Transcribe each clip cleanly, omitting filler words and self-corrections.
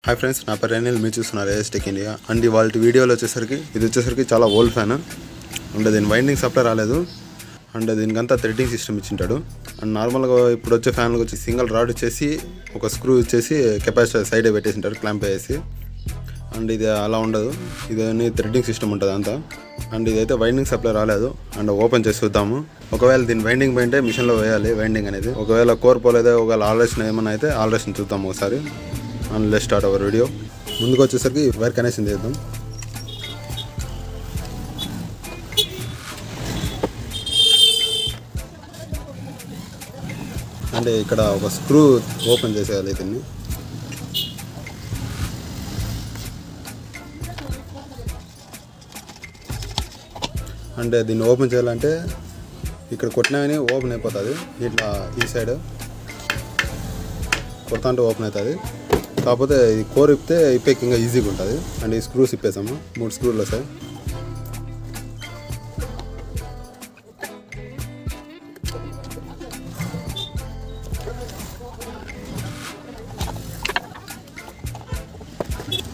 Hi friends, నా పేరు రెనిల్, మీరు చూస్తున్నారు ఏఎస్ టెక్ ఇండియా. అండ్ ఇవాళ వీడియోలో వచ్చేసరికి చాలా ఓల్డ్ ఫ్యాన్. అండ్ దీని వైండింగ్ సప్లై రాలేదు. అండ్ దీనికంతా థ్రెడ్డింగ్ సిస్టమ్ ఇచ్చింటాడు. అండ్ నార్మల్గా ఇప్పుడు వచ్చే ఫ్యాన్లకు వచ్చి సింగిల్ రాడ్ వచ్చేసి ఒక స్క్రూ ఇచ్చేసి కెపాసిటర్ సైడ్ పెట్టేసింటారు క్లాంప్ వేసి. అండ్ ఇది అలా ఉండదు, ఇది థ్రెడ్డింగ్ సిస్టమ్ ఉంటుంది అంతా. అండ్ ఇదైతే వైండింగ్ సప్లై రాలేదు. అండ్ ఓపెన్ చేసి చూద్దాము. ఒకవేళ దీని వైండింగ్ పోయింటే మిషన్లో వేయాలి వైండింగ్ అనేది. ఒకవేళ కోరుకోలేదో ఒకవేళ ఆల్ట్రేషన్ ఏమన్నా అయితే ఆల్ట్రేషన్ చూద్దాము ఒకసారి. And let's start our video. ముందుకు వచ్చేసరికి వైర్ కనెక్షన్ చేద్దాం. అంటే ఇక్కడ ఒక స్క్రూ ఓపెన్ చేసేయాలి దీన్ని. అంటే దీన్ని ఓపెన్ చేయాలంటే ఇక్కడ కొట్టినవి ఓపెన్ అయిపోతుంది. ఇట్లా ఈ సైడ్ కొడతా అంటే ఓపెన్ అవుతుంది. కాకపోతే ఈ కోర్ ఇప్పేకి ఇంకా ఈజీగా ఉంటుంది. అండ్ ఈ స్క్రూస్ ఇప్పేసాము, 3 స్క్రూలు వస్తాయి.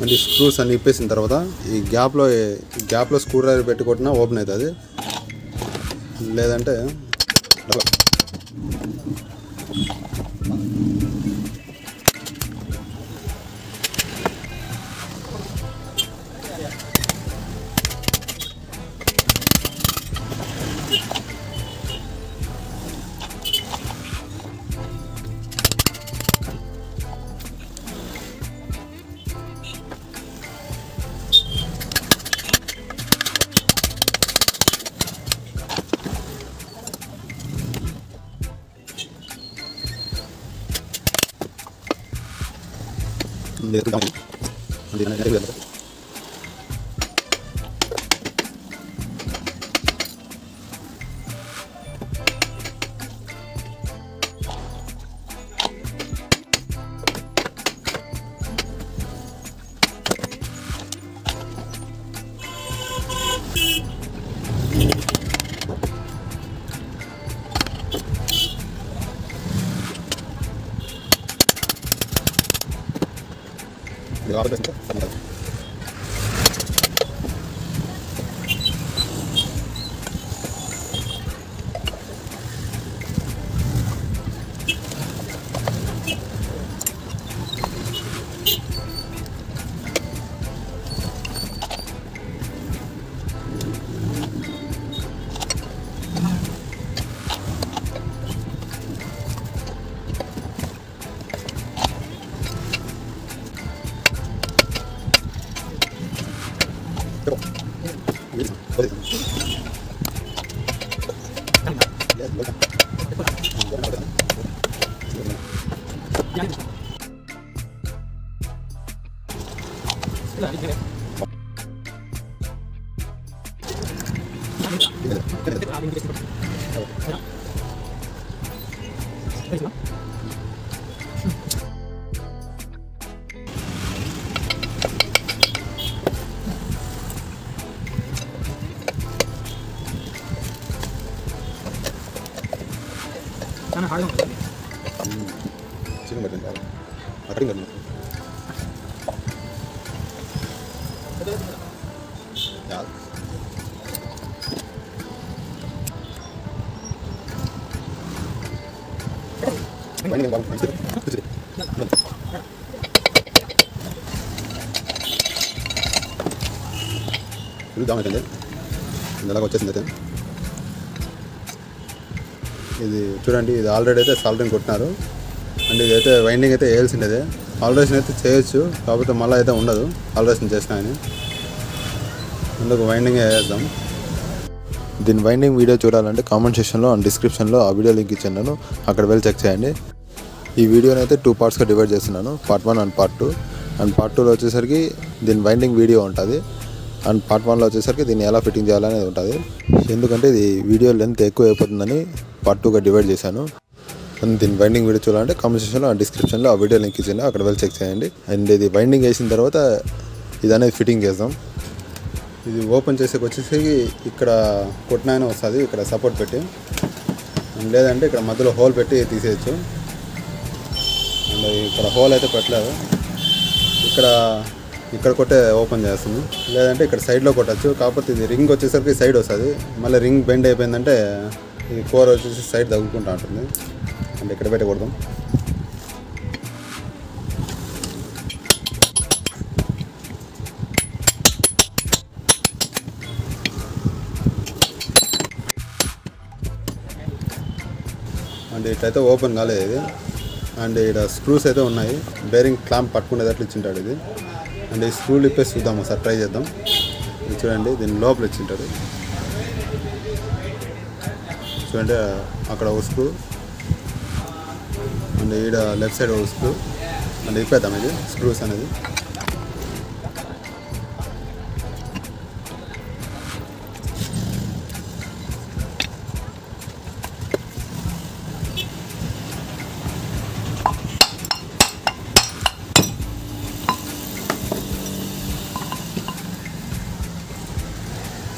అండ్ ఈ స్క్రూస్ అన్ని ఇప్పేసిన తర్వాత ఈ గ్యాప్లో స్క్రూ డ్రైవర్ పెట్టి కొట్టినా ఓపెన్ అవుతుంది. లేదంటే ఇలాగ వచ్చేసింది. అయితే ఇది చూడండి, ఇది ఆల్రెడీ అయితే సాల్డరింగ్ కొట్టినారు. అండ్ ఇదైతే వైండింగ్ అయితే వేయాల్సిందే. ఆల్ట్రేషన్ అయితే చేయొచ్చు, కాకపోతే మళ్ళీ అయితే ఉండదు ఆల్ట్రేషన్ చేసినా అని. అందుకు వైండింగ్ వేద్దాం. దీని వైండింగ్ వీడియో చూడాలంటే కామెంట్ సెక్షన్లో అండ్ డిస్క్రిప్షన్లో ఆ వీడియో లింక్ ఇచ్చాను, అక్కడ వెళ్ళి చెక్ చేయండి. ఈ వీడియోని అయితే 2 పార్ట్స్గా డివైడ్ చేస్తున్నాను, part 1 and part 2. And part 2లో వచ్చేసరికి దీని వైండింగ్ వీడియో ఉంటుంది. అండ్ పార్ట్ 1లో వచ్చేసరికి దీన్ని ఎలా ఫిట్టింగ్ చేయాలనేది ఉంటుంది. ఎందుకంటే ఇది వీడియో లెంత్ ఎక్కువ అయిపోతుందని పార్ట్ 2గా డివైడ్ చేశాను. అండ్ దీని వైండింగ్ వీడియో చూడాలంటే కామెంట్ సెక్షన్లో అండ్ డిస్క్రిప్షన్లో ఆ వీడియో లింక్ ఇచ్చాను, అక్కడ వెళ్ళి చెక్ చేయండి. అండ్ ఇది వైండింగ్ వేసిన తర్వాత ఇది అనేది ఫిట్టింగ్ చేద్దాం. ఇది ఓపెన్ చేసేకి వచ్చేసి ఇక్కడ కొట్టినానే వస్తుంది, ఇక్కడ సపోర్ట్ పెట్టి. లేదంటే ఇక్కడ మధ్యలో హోల్ పెట్టి తీసేయచ్చు. అండ్ ఇక్కడ హోల్ అయితే పెట్టలేదు, ఇక్కడ కొట్టే ఓపెన్ చేస్తుంది, లేదంటే ఇక్కడ సైడ్లో కొట్టచ్చు. కాకపోతే ఇది రింగ్ వచ్చేసరికి సైడ్ వస్తుంది, మళ్ళీ రింగ్ బెండ్ అయిపోయిందంటే ఈ కోర్ వచ్చేసి సైడ్ తగ్గుకుంటూ ఉంటుంది. అంటే ఇక్కడ పెట్టకూడదు. అంటే ఇట్లయితే ఓపెన్ కాలేదు ఇది. అండ్ ఇక్కడ స్క్రూస్ అయితే ఉన్నాయి, బేరింగ్ క్లాంప్ పట్టుకునేటట్లు ఇచ్చింటాడు ఇది. అండ్ ఈ స్క్రూలు ఇప్పేసి చూద్దాం, ఒకసారి ట్రై చేద్దాం. ఇది చూడండి, దీని లోపల ఇచ్చింటాడు చూడండి. అక్కడ ఒక స్క్రూ అండ్ ఈడ లెఫ్ట్ సైడ్ ఒక స్క్రూ. అండ్ ఇప్పేద్దాం ఇది స్క్రూస్ అనేది.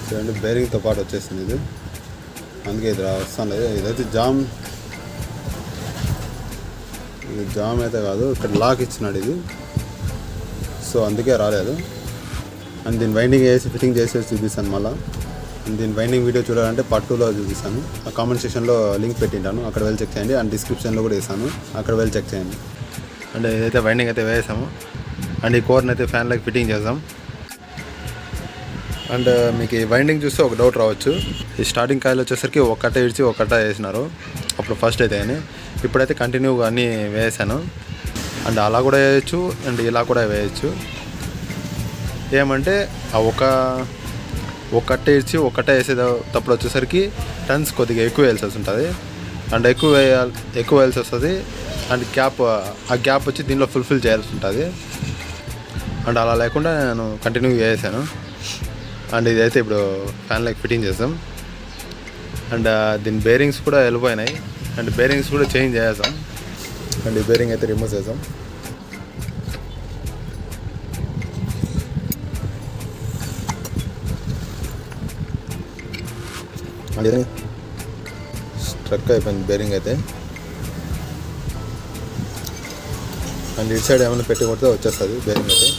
చూడండి, బేరింగ్తో పాటు వచ్చేసింది ఇది, అందుకే ఇది వస్తాను లేదు. ఇదైతే జామ్ అయితే కాదు, ఇక్కడ లాక్ ఇచ్చినాడు ఇది, సో అందుకే రాలేదు. అండ్ దీని వైండింగ్ వేసి ఫిట్టింగ్ చేసి చూపిస్తాను మళ్ళీ. దీని వైండింగ్ వీడియో చూడాలంటే పార్ట్ 2లో చూపిస్తాను. ఆ కామెంట్ సెక్షన్లో లింక్ పెట్టింటాను, అక్కడ వెళ్ళి చెక్ చేయండి. అండ్ డిస్క్రిప్షన్లో కూడా ఇస్తాను, అక్కడ వెళ్ళి చెక్ చేయండి. అండ్ ఇదైతే వైండింగ్ అయితే వేసాము. అండ్ ఈ కోర్ని అయితే ఫ్యాన్లోకి ఫిట్టింగ్ చేద్దాం. అండ్ మీకు ఈ వైండింగ్ చూస్తే ఒక డౌట్ రావచ్చు, ఈ స్టార్టింగ్ కాయలు వచ్చేసరికి ఒక్కటే ఇడిచి ఒక్కటే వేసినారు అప్పుడు ఫస్ట్ అయితే అని. ఇప్పుడైతే కంటిన్యూగా అన్నీ వేసాను. అండ్ అలా కూడా వేయచ్చు, అండ్ ఇలా కూడా వేయచ్చు. ఏమంటే ఆ ఒక్కటే ఇడిచి ఒక్కటే వేసేటప్పుడు వచ్చేసరికి టన్స్ కొద్దిగా ఎక్కువ వేయాల్సి ఉంటుంది. అండ్ ఎక్కువ వేయాల్సి వస్తుంది. అండ్ ఆ గ్యాప్ వచ్చి దీనిలో ఫుల్ఫిల్ చేయాల్సి ఉంటుంది. అండ్ అలా లేకుండా నేను కంటిన్యూగా వేసాను. అండ్ ఇదైతే ఇప్పుడు ఫ్యాన్లోకి ఫిట్టింగ్ చేస్తాం. అండ్ దీని బేరింగ్స్ కూడా వెళ్ళిపోయినాయి, అండ్ బేరింగ్స్ కూడా చేంజ్ చేస్తాం. అండ్ ఈ బేరింగ్ అయితే రిమూవ్ చేద్దాం. అండ్ స్ట్రక్ అయిపోయింది బేరింగ్ అయితే. అండ్ ఇటు సైడ్ ఏమైనా పెట్టి కొడితే వచ్చేస్తుంది బేరింగ్ అయితే.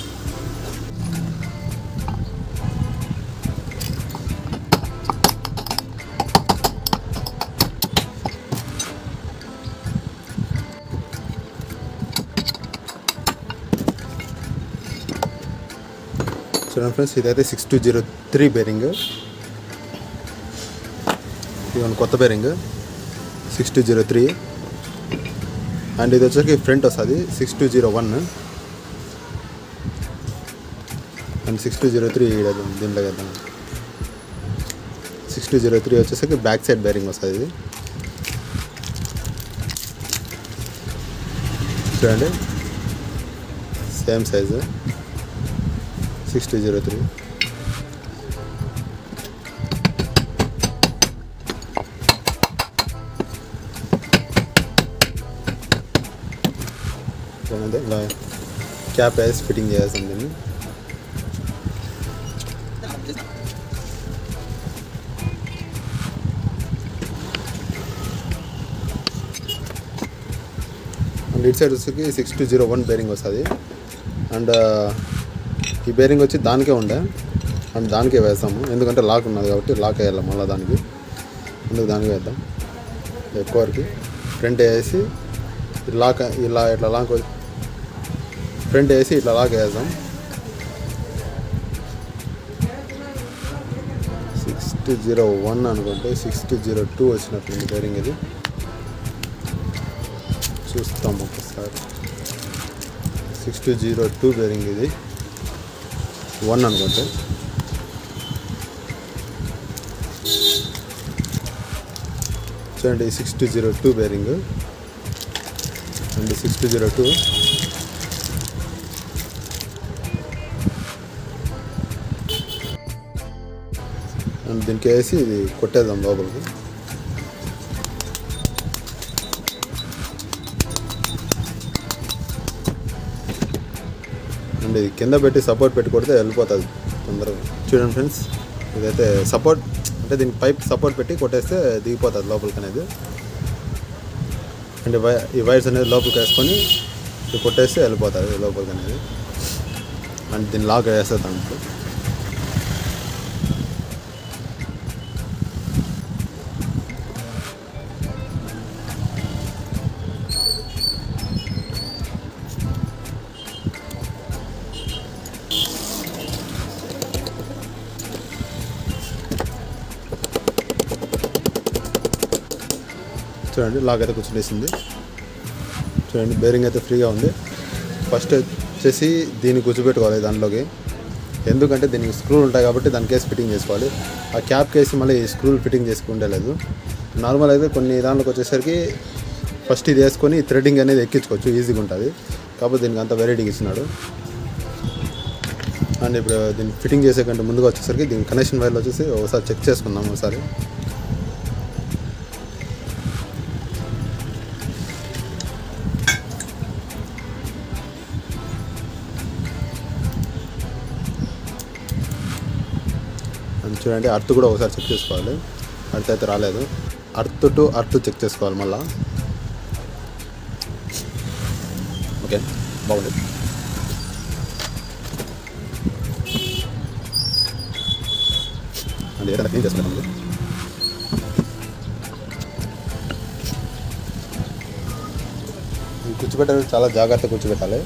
చూడండి ఫ్రెండ్స్, ఇదైతే 6203 బేరింగ్. ఇది కొత్త బేరింగ్ 6203. అండ్ ఇది వచ్చేసరికి ఫ్రంట్ వస్తుంది 6201. అండ్ 6203 దీంట్లో వేద్దాం. 6203 వచ్చేసరికి బ్యాక్ సైడ్ బేరింగ్ వస్తుంది ఇది. చూడండి, సేమ్ సైజు 6203. ఇలా క్యాప్ వేసి ఫిట్టింగ్ చేయాల్సింది దీన్ని. అండ్ ఇటు సైడ్ వచ్చేసి 6201 బేరింగ్ వస్తుంది. అండ్ ఈ బేరింగ్ వచ్చి దానికే ఉండే, అండ్ దానికే వేస్తాము. ఎందుకంటే లాక్ ఉన్నది కాబట్టి లాక్ వేయాలి మళ్ళీ దానికి, అందుకు దానికి వేద్దాం. ఎక్కువకి ఫ్రంట్ వేసి లాక్ ఇట్లా లాక్ ఫ్రంట్ వేసి ఇట్లా లాక్ వేద్దాం. 6201 అనుకుంటే 6202 వచ్చినట్టుంది బేరింగ్. ఇది చూస్తాం ఒకసారి. 6202 బేరింగ్ ఇది 1 అనుకుంటే. చూడండి, 6202 బేరింగ్ అండ్ 6202. అండ్ దీనికి వేసి ఇది కొట్టేద్దాం లోపలికి. అండ్ ఇది కింద పెట్టి సపోర్ట్ పెట్టి కొడితే వెళ్ళిపోతుంది తొందరగా. చూడండి ఫ్రెండ్స్, ఇదైతే సపోర్ట్ అంటే దీనికి పైప్ సపోర్ట్ పెట్టి కొట్టేస్తే దిగిపోతుంది లోపలికి అనేది. అండ్ ఈ వైర్స్ అనేది లోపలికి వేసుకొని ఇది కొట్టేస్తే వెళ్ళిపోతుంది లోపలికి అనేది. అండ్ దీన్ని లాక్ వేసేద్దాం ఇప్పుడు. చూడండి లాక్ అయితే కూర్చునేసింది. చూడండి బేరింగ్ అయితే ఫ్రీగా ఉంది. ఫస్ట్ వచ్చేసి దీన్ని కూర్చోబెట్టుకోవాలి దాంట్లోకి, ఎందుకంటే దీనికి స్క్రూలు ఉంటాయి కాబట్టి దాని కేసు ఫిట్టింగ్ చేసుకోవాలి. ఆ క్యాప్ కేసి మళ్ళీ స్క్రూలు ఫిట్టింగ్ చేసుకుంటే లేదు. నార్మల్ అయితే కొన్ని దాంట్లోకి వచ్చేసరికి ఫస్ట్ ఇది వేసుకొని థ్రెడ్డింగ్ అనేది ఎక్కించుకోవచ్చు, ఈజీగా ఉంటుంది. కాకపోతే దీనికి అంత వెరైటీగా ఇచ్చినాడు. అండ్ ఇప్పుడు దీన్ని ఫిట్టింగ్ చేసే కంటే ముందుగా వచ్చేసరికి దీని కనెక్షన్ వైర్లు వచ్చేసి ఒకసారి చెక్ చేసుకుందాం. ఒకసారి చూడండి అర్త్ కూడా ఒకసారి చెక్ చేసుకోవాలి. అర్త్ అయితే రాలేదు. అర్త్ టు అర్త్ చెక్ చేసుకోవాలి మళ్ళా. ఓకే బాగుంది. అండ్ ఏదైనా క్లీన్ చేసుకోండి. కూర్చోబెట్టాలి, చాలా జాగ్రత్తగా కూర్చోబెట్టాలి.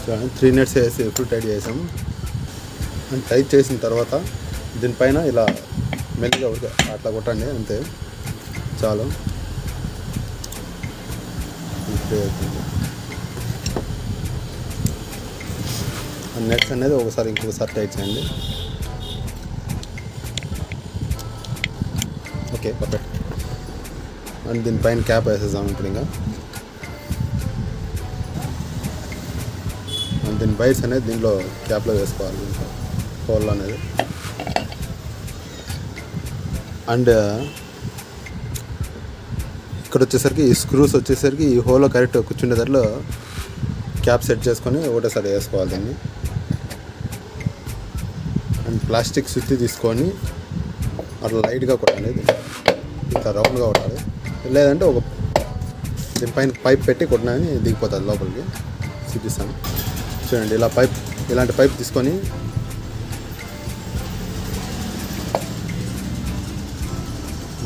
సో 3 నెట్స్ వేసి ఫుల్ టైట్ చేసాము. అండ్ టైట్ చేసిన తర్వాత దీనిపైన ఇలా మెల్లిగా అట్లా కొట్టండి, అంతే చాలు. నెట్స్ అనేది ఒకసారి ఇంకొకసారి టైట్ చేయండి. Okay perfect. అండ్ దీనిపైన క్యాప్ వేసేద్దాం ఇప్పుడు. ఇంకా దీని వైర్స్ అనేది దీంట్లో క్యాప్లో వేసుకోవాలి, దీంట్లో హోల్ అనేది. అండ్ ఇక్కడ వచ్చేసరికి ఈ స్క్రూస్ వచ్చేసరికి ఈ హోల్లో కరెక్ట్ కూర్చుండేదాంట్లో క్యాప్ సెట్ చేసుకొని ఒకటేసారి వేసుకోవాలి దీన్ని. అండ్ ప్లాస్టిక్ సుత్తి తీసుకొని అట్లా లైట్గా కొట్టాలి, ఇట్లా రౌండ్గా కొట్టాలి. లేదంటే ఒక దీనిపైన పైప్ పెట్టి కొట్టినా దిగిపోతుంది లోపలికి. చూపిస్తాను చూడండి. ఇలాంటి పైప్ తీసుకొని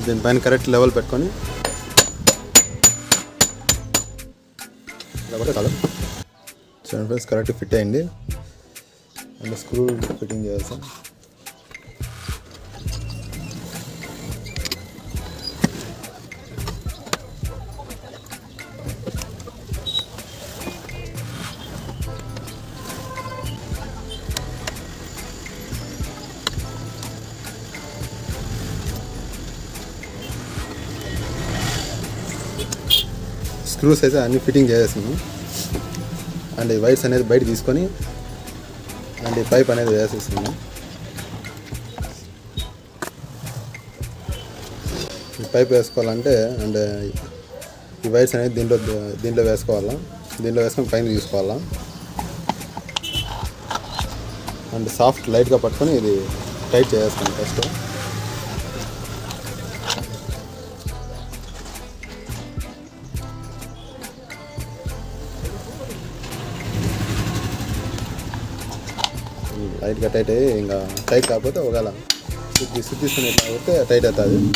దీనిపైన కరెక్ట్ లెవెల్ పెట్టుకొని ఇలా కూడా చాలు. చూడండి ఫ్రెండ్స్, కరెక్ట్ ఫిట్ అయింది. అండ్ స్క్రూ ఫిట్టింగ్ చేయాల్సాం. స్క్రూస్ అయితే అన్ని ఫిట్టింగ్ చేసేసాము. అండ్ ఈ వైర్స్ అనేది బయట తీసుకొని అండ్ ఈ పైప్ అనేది వేసేస్తున్నాము. ఈ పైప్ వేసుకోవాలంటే అండ్ ఈ వైర్స్ అనేది దీంట్లో వేసుకోవాలా. దీంట్లో వేసుకొని పైన తీసుకోవాలా. అండ్ సాఫ్ట్ లైట్గా పట్టుకొని ఇది టైట్ చేసేస్తాను ఫస్ట్. లైట్గా టైట్ అయ్యి ఇంకా టైట్ కాకపోతే ఒకవేళ సుత్తిస్తున్న ఇట్లా కొడితే టైట్ అవుతుంది.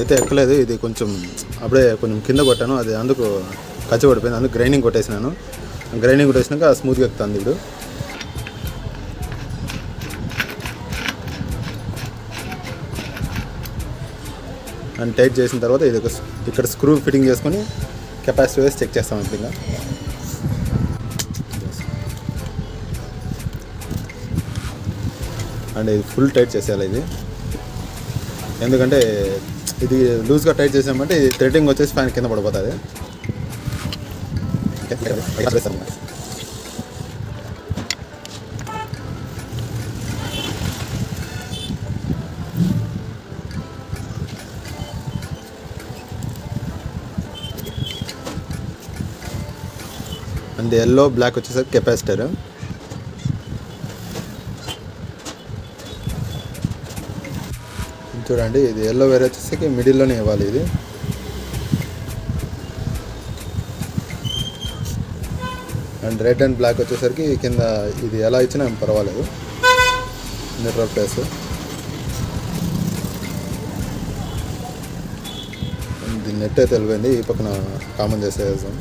అయితే ఎక్కలేదు, ఇది కొంచెం అప్పుడే కొంచెం కింద కొట్టాను, అది అందుకు కచ్చి పడిపోయింది, అందుకు గ్రైండింగ్ కొట్టేసినాను. గ్రైండింగ్ కొట్టేసినాక స్మూత్గా ఎక్కుతుంది ఇప్పుడు. అండ్ టైట్ చేసిన తర్వాత ఇది ఇక్కడ స్క్రూ ఫిట్టింగ్ చేసుకొని కెపాసిటీ వేసి చెక్ చేస్తాం ఇప్పుడు. ఇంకా అండ్ ఇది ఫుల్ టైట్ చేసేయాలి ఇది, ఎందుకంటే ఇది లూజ్గా టైట్ చేసామంటే ఇది థ్రెడ్డింగ్ వచ్చేసి ఫ్యాన్ కింద పడిపోతుంది. అండ్ ఎల్లో బ్లాక్ వచ్చేసరికి కెపాసిటర్. చూడండి ఇది ఎల్లో వేరే వచ్చేసరికి మిడిల్లోనే ఇవ్వాలి ఇది. అండ్ రెడ్ అండ్ బ్లాక్ వచ్చేసరికి కింద ఇది ఎలా ఇచ్చినా పర్వాలేదు, న్యూట్రల్ ప్లేస్. ఇది నెట్ అయితే వెళ్ళిపోయింది, ఈ పక్కన కామన్ చేసేసాం.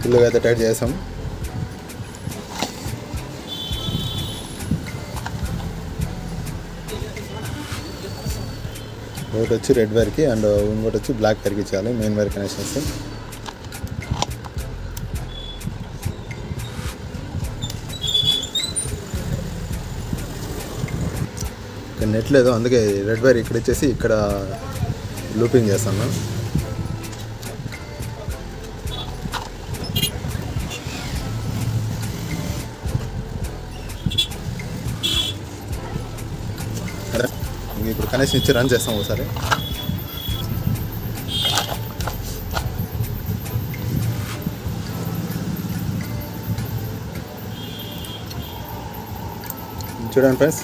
ఫుల్గా అయితే టైట్ చేసాం. ఒకటి వచ్చి రెడ్ వైర్కి అండ్ ఇంకోటి వచ్చి బ్లాక్ వైర్కి ఇచ్చేయాలి, మెయిన్ వైర్ కనెక్షన్స్. ఇక్కడ నెట్ లేదు, అందుకే రెడ్ వైర్ ఇక్కడ ఇచ్చేసి ఇక్కడ లూపింగ్ చేస్తాను. ఇప్పుడు కనెక్షన్ ఇచ్చి రన్ చేస్తాం ఒకసారి. చూడండి ఫ్రెండ్స్,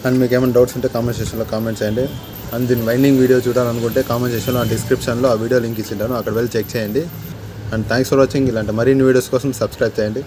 అండ్ మీకు ఏమైనా డౌట్స్ ఉంటే కామెంట్ సెక్షన్లో కామెంట్ చేయండి. అండ్ దీని వైండింగ్ వీడియో చూడాలనుకుంటే కామెంట్ సెక్షన్లో డిస్క్రిప్షన్లో ఆ వీడియో లింక్ ఇచ్చింటాను, అక్కడ వెళ్ళి చెక్ చేయండి. And thanks for watching. ఇలాంటి మరిన్ని వీడియోస్ కోసం సబ్స్క్రైబ్ చేయండి.